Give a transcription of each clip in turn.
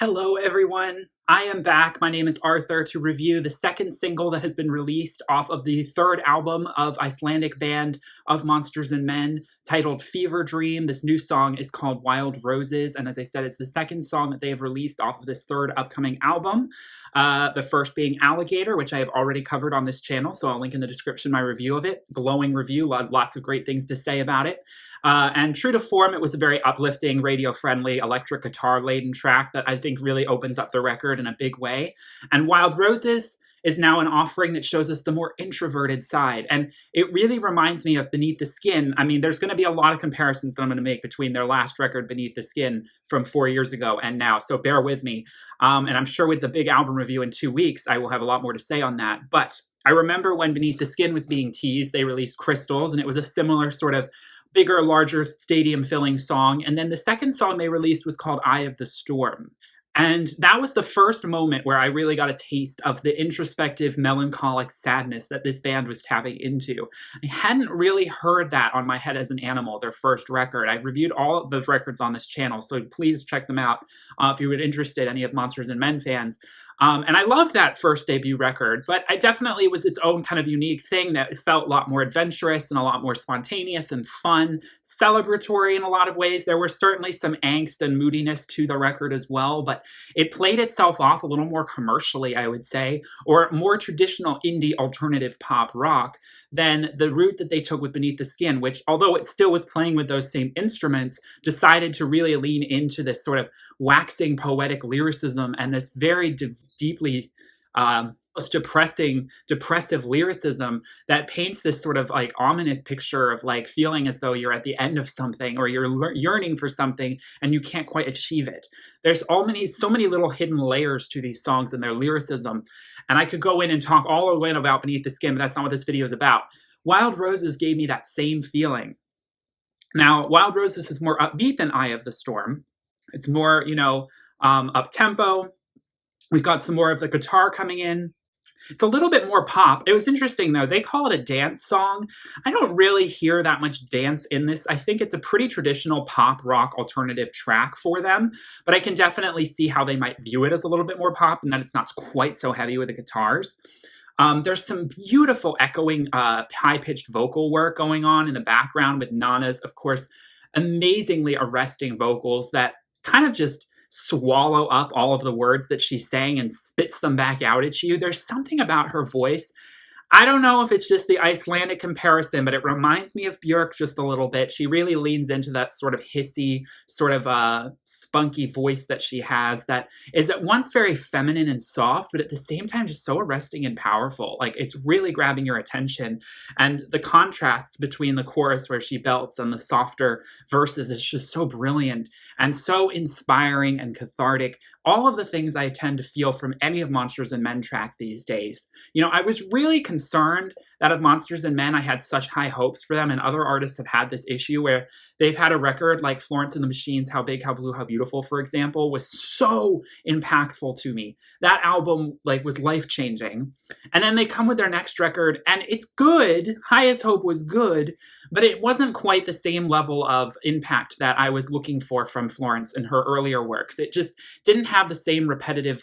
Hello, everyone. I am back. My name is Arthur to review the second single that has been released off of the third album of Icelandic band of Monsters and Men, titled Fever Dream. This new song is called Wild Roses, and as I said, it's the second song that they have released off of this third upcoming album. The first being Alligator, which I have already covered on this channel, so I'll link in the description my review of it. Glowing review, lots of great things to say about it. And true to form, it was a very uplifting, radio-friendly, electric guitar-laden track that I think really opens up the record in a big way. And Wild Roses is now an offering that shows us the more introverted side. And it really reminds me of Beneath the Skin. I mean, there's going to be a lot of comparisons that I'm going to make between their last record, Beneath the Skin, from 4 years ago and now, so bear with me. And I'm sure with the big album review in 2 weeks, I will have a lot more to say on that. But I remember when Beneath the Skin was being teased, they released Crystals, and it was a similar sort of bigger, larger, stadium-filling song. And then the second song they released was called Eye of the Storm. And that was the first moment where I really got a taste of the introspective, melancholic sadness that this band was tapping into. I hadn't really heard that on My Head as an Animal, their first record. I've reviewed all of those records on this channel, so please check them out if you would interested, any of Monsters and Men fans. And I loved that first debut record, but it definitely was its own kind of unique thing that it felt a lot more adventurous and a lot more spontaneous and fun, celebratory in a lot of ways. There was certainly some angst and moodiness to the record as well, but it played itself off a little more commercially, I would say, or more traditional indie alternative pop rock than the route that they took with Beneath the Skin, which, although it still was playing with those same instruments, decided to really lean into this sort of waxing poetic lyricism and this very deeply most depressive lyricism that paints this sort of like ominous picture of like feeling as though you're at the end of something or you're yearning for something and you can't quite achieve it. There's so many little hidden layers to these songs and their lyricism, and I could go in and talk all the way about Beneath the Skin, but that's not what this video is about. Wild Roses gave me that same feeling. Now, Wild Roses is more upbeat than Eye of the Storm. It's more, up-tempo. We've got some more of the guitar coming in. It's a little bit more pop. It was interesting, though. They call it a dance song. I don't really hear that much dance in this. I think it's a pretty traditional pop rock alternative track for them, but I can definitely see how they might view it as a little bit more pop and that it's not quite so heavy with the guitars. There's some beautiful echoing, high-pitched vocal work going on in the background with Nana's, of course, amazingly arresting vocals that kind of just swallow up all of the words that she's saying and spits them back out at you. There's something about her voice. I don't know if it's just the Icelandic comparison, but it reminds me of Björk just a little bit. She really leans into that sort of hissy, sort of spunky voice that she has that is at once very feminine and soft, but at the same time just so arresting and powerful. Like, it's really grabbing your attention. And the contrasts between the chorus where she belts and the softer verses is just so brilliant and so inspiring and cathartic. All of the things I tend to feel from any of Monsters and Men track these days. You know, I was really concerned that of Monsters and Men, I had such high hopes for them, and other artists have had this issue where they've had a record like Florence and the Machine's How Big, How Blue, How Beautiful, for example, was so impactful to me. That album was life-changing. And then they come with their next record, and it's good. Highest Hope was good, but it wasn't quite the same level of impact that I was looking for from Florence in her earlier works. It just didn't have the same repetitive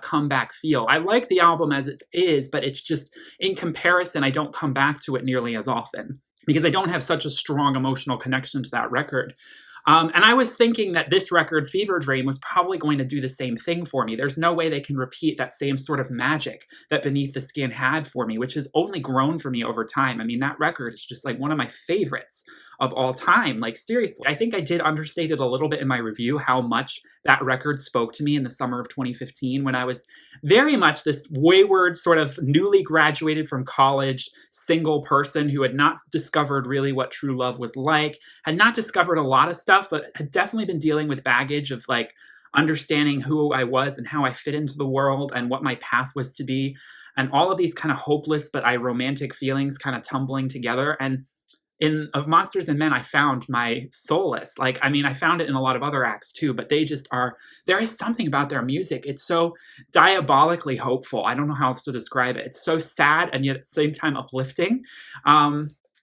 comeback feel. I like the album as it is, but it's just, in comparison, I don't come back to it nearly as often because I don't have such a strong emotional connection to that record. And I was thinking that this record, Fever Dream, was probably going to do the same thing for me. There's no way they can repeat that same sort of magic that Beneath the Skin had for me, which has only grown for me over time. I mean, that record is just like one of my favorites of all time. Like, seriously, I think I did understate it a little bit in my review how much that record spoke to me in the summer of 2015 when I was very much this wayward, sort of newly graduated from college, single person who had not discovered really what true love was like, had not discovered a lot of stuff, but had definitely been dealing with baggage of understanding who I was and how I fit into the world and what my path was to be. And all of these kind of hopeless but romantic feelings kind of tumbling together. And of Monsters and Men, I found my solace. I found it in a lot of other acts too, but they just are, there is something about their music. It's so diabolically hopeful. I don't know how else to describe it. It's so sad and yet at the same time uplifting.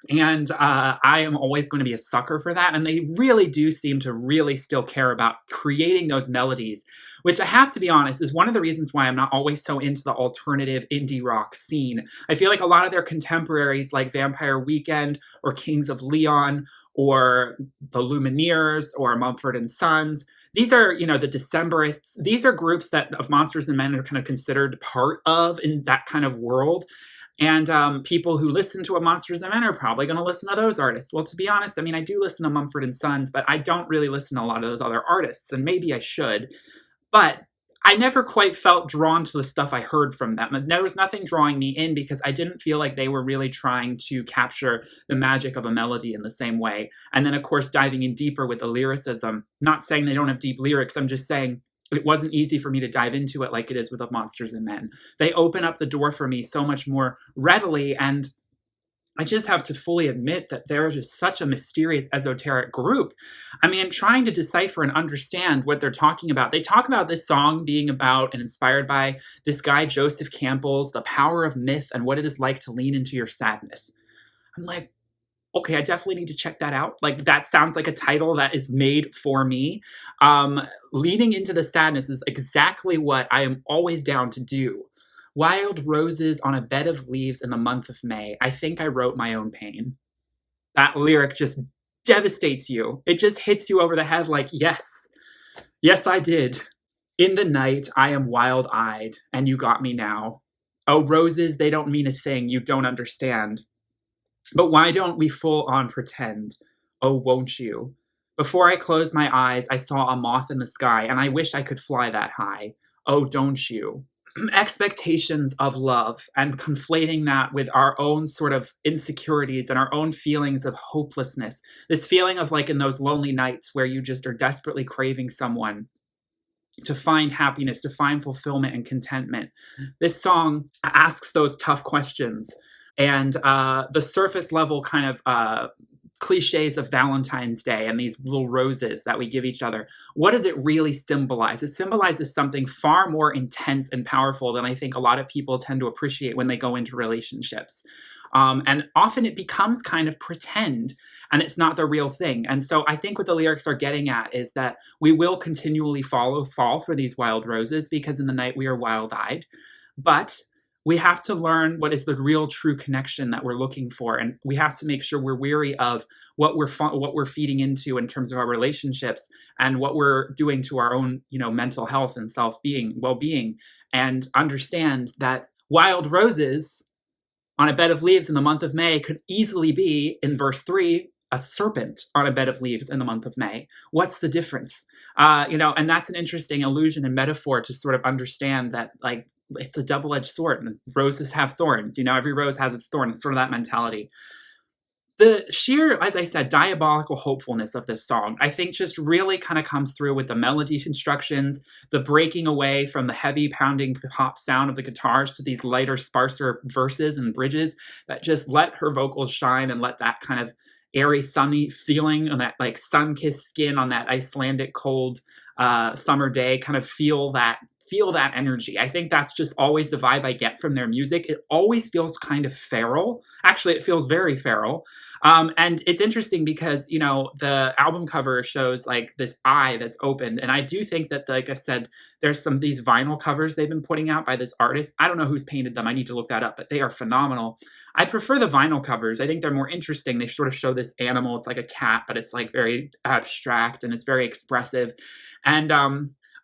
And I am always going to be a sucker for that. And they really do seem to really still care about creating those melodies, which I have to be honest is one of the reasons why I'm not always so into the alternative indie rock scene. I feel like a lot of their contemporaries, like Vampire Weekend or Kings of Leon or the Lumineers or Mumford and Sons, these are, the Decemberists. These are groups that of Monsters and Men are kind of considered part of in that kind of world. And people who listen to a Monsters and Men are probably going to listen to those artists. Well, to be honest, I mean, I do listen to Mumford and Sons, but I don't really listen to a lot of those other artists, and maybe I should. But I never quite felt drawn to the stuff I heard from them. And there was nothing drawing me in because I didn't feel like they were really trying to capture the magic of a melody in the same way. And then, of course, diving in deeper with the lyricism. Not saying they don't have deep lyrics, I'm just saying it wasn't easy for me to dive into it like it is with the Monsters and Men. They open up the door for me so much more readily, and I just have to fully admit that they're just such a mysterious, esoteric group. I mean, trying to decipher and understand what they're talking about. They talk about this song being about and inspired by this guy, Joseph Campbell's The Power of Myth and What It Is Like to Lean Into Your Sadness. I'm like, okay, I definitely need to check that out. Like, that sounds like a title that is made for me. Leading into the sadness is exactly what I am always down to do. Wild roses on a bed of leaves in the month of May. I think I wrote my own pain. That lyric just devastates you. It just hits you over the head like, yes, I did. In the night, I am wild-eyed, and you got me now. Oh, roses, they don't mean a thing. You don't understand. But why don't we full on pretend? Oh, won't you? Before I closed my eyes, I saw a moth in the sky, and I wish I could fly that high. Oh, don't you? Expectations of love and conflating that with our own sort of insecurities and our own feelings of hopelessness. This feeling of like in those lonely nights where you just are desperately craving someone to find happiness, to find fulfillment and contentment. This song asks those tough questions. And the surface level kind of cliches of Valentine's Day and these little roses that we give each other, what does it really symbolize? It symbolizes something far more intense and powerful than I think a lot of people tend to appreciate when they go into relationships. And often it becomes kind of pretend and it's not the real thing. And so I think what the lyrics are getting at is that we will continually fall for these wild roses because in the night we are wild-eyed. But we have to learn what is the real true connection that we're looking for. And we have to make sure we're weary of what we're feeding into in terms of our relationships and what we're doing to our own, mental health and well-being, and understand that wild roses on a bed of leaves in the month of May could easily be, in verse 3, a serpent on a bed of leaves in the month of May. What's the difference? And that's an interesting allusion and metaphor to sort of understand that, like, it's a double-edged sword and roses have thorns. Every rose has its thorn. It's sort of that mentality. The sheer, as I said, diabolical hopefulness of this song, I think just really kind of comes through with the melody constructions, the breaking away from the heavy pounding pop sound of the guitars to these lighter, sparser verses and bridges that just let her vocals shine and let that kind of airy, sunny feeling on that like sun-kissed skin on that Icelandic cold summer day kind of feel that energy. I think that's just always the vibe I get from their music. It always feels kind of feral. Actually, it feels very feral. And it's interesting because, the album cover shows like this eye that's opened. And I do think that, like I said, there's some of these vinyl covers they've been putting out by this artist. I don't know who's painted them. I need to look that up, but they are phenomenal. I prefer the vinyl covers. I think they're more interesting. They sort of show this animal. It's like a cat, but it's like very abstract and it's very expressive. And,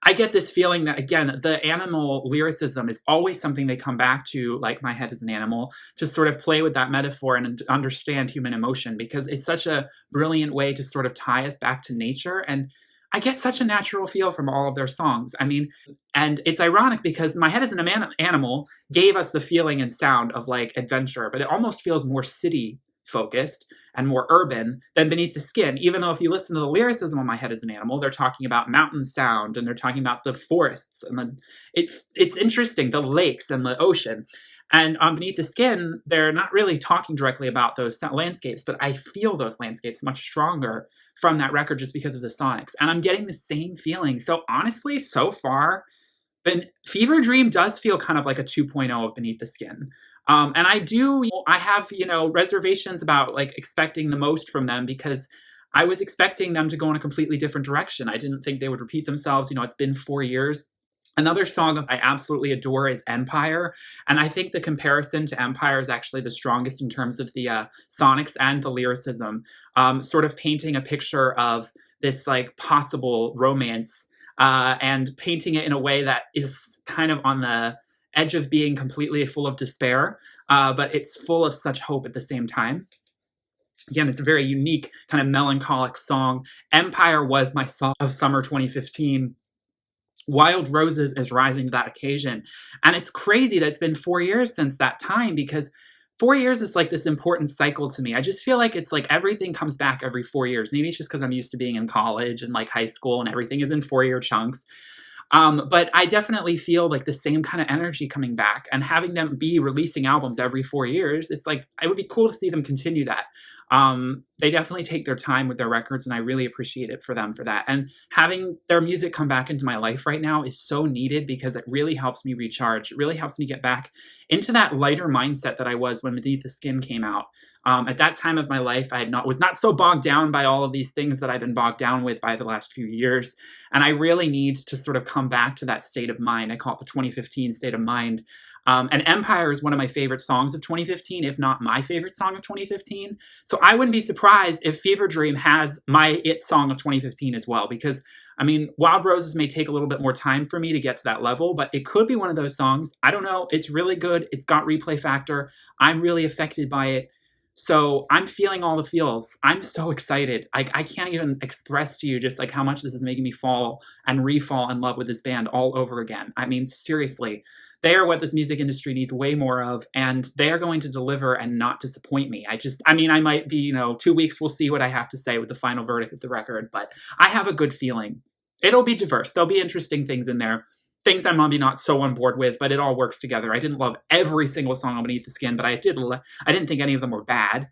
I get this feeling that, again, the animal lyricism is always something they come back to, like My Head is an Animal, to sort of play with that metaphor and understand human emotion, because it's such a brilliant way to sort of tie us back to nature. And I get such a natural feel from all of their songs. I mean, and it's ironic because My Head is an Animal gave us the feeling and sound of like adventure, but it almost feels more city focused and more urban than Beneath the Skin, even though if you listen to the lyricism on My Head is an Animal, they're talking about mountain sound and they're talking about the forests and it's interesting, the lakes and the ocean. And on Beneath the Skin, they're not really talking directly about those landscapes, but I feel those landscapes much stronger from that record just because of the sonics. And I'm getting the same feeling. So honestly, so far, Fever Dream does feel kind of like a 2.0 of Beneath the Skin. And I have, reservations about like expecting the most from them because I was expecting them to go in a completely different direction. I didn't think they would repeat themselves. It's been 4 years. Another song I absolutely adore is Empire. And I think the comparison to Empire is actually the strongest in terms of the sonics and the lyricism, sort of painting a picture of this like possible romance and painting it in a way that is kind of on the edge of being completely full of despair, but it's full of such hope at the same time. Again, it's a very unique kind of melancholic song. Empire was my song of summer 2015. Wild Roses is rising to that occasion. And it's crazy that it's been 4 years since that time because 4 years is like this important cycle to me. I just feel like it's like everything comes back every 4 years. Maybe it's just because I'm used to being in college and like high school and everything is in 4 year chunks. But I definitely feel like the same kind of energy coming back and having them be releasing albums every 4 years. It's like, it would be cool to see them continue that. They definitely take their time with their records and I really appreciate it for them for that. And having their music come back into my life right now is so needed because it really helps me recharge. It really helps me get back into that lighter mindset that I was when Beneath the Skin came out. At that time of my life, was not so bogged down by all of these things that I've been bogged down with by the last few years. And I really need to sort of come back to that state of mind. I call it the 2015 state of mind. And Empire is one of my favorite songs of 2015, if not my favorite song of 2015. So I wouldn't be surprised if Fever Dream has my It song of 2015 as well, because I mean, Wild Roses may take a little bit more time for me to get to that level, but it could be one of those songs. I don't know. It's really good. It's got replay factor. I'm really affected by it. So I'm feeling all the feels. I'm so excited. I can't even express to you just like how much this is making me fall and re-fall in love with this band all over again. I mean, seriously, they are what this music industry needs way more of, and they are going to deliver and not disappoint me. I might be, 2 weeks, we'll see what I have to say with the final verdict of the record, but I have a good feeling. It'll be diverse. There'll be interesting things in there. Things I'm maybe not so on board with, but it all works together. I didn't love every single song on Beneath the Skin, but I didn't think any of them were bad.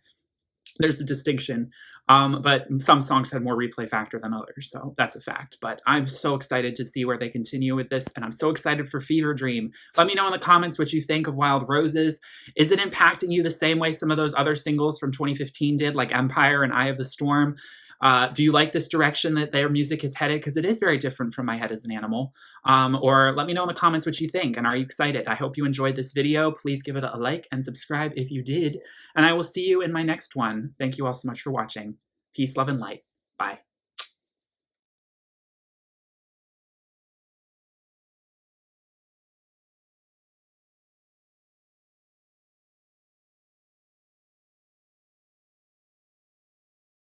There's a distinction, but some songs had more replay factor than others, so that's a fact. But I'm so excited to see where they continue with this, and I'm so excited for Fever Dream. Let me know in the comments what you think of Wild Roses. Is it impacting you the same way some of those other singles from 2015 did, like Empire and Eye of the Storm? Do you like this direction that their music is headed? Because it is very different from My Head as an Animal. Or let me know in the comments what you think, and are you excited? I hope you enjoyed this video. Please give it a like and subscribe if you did, and I will see you in my next one. Thank you all so much for watching. Peace, love, and light.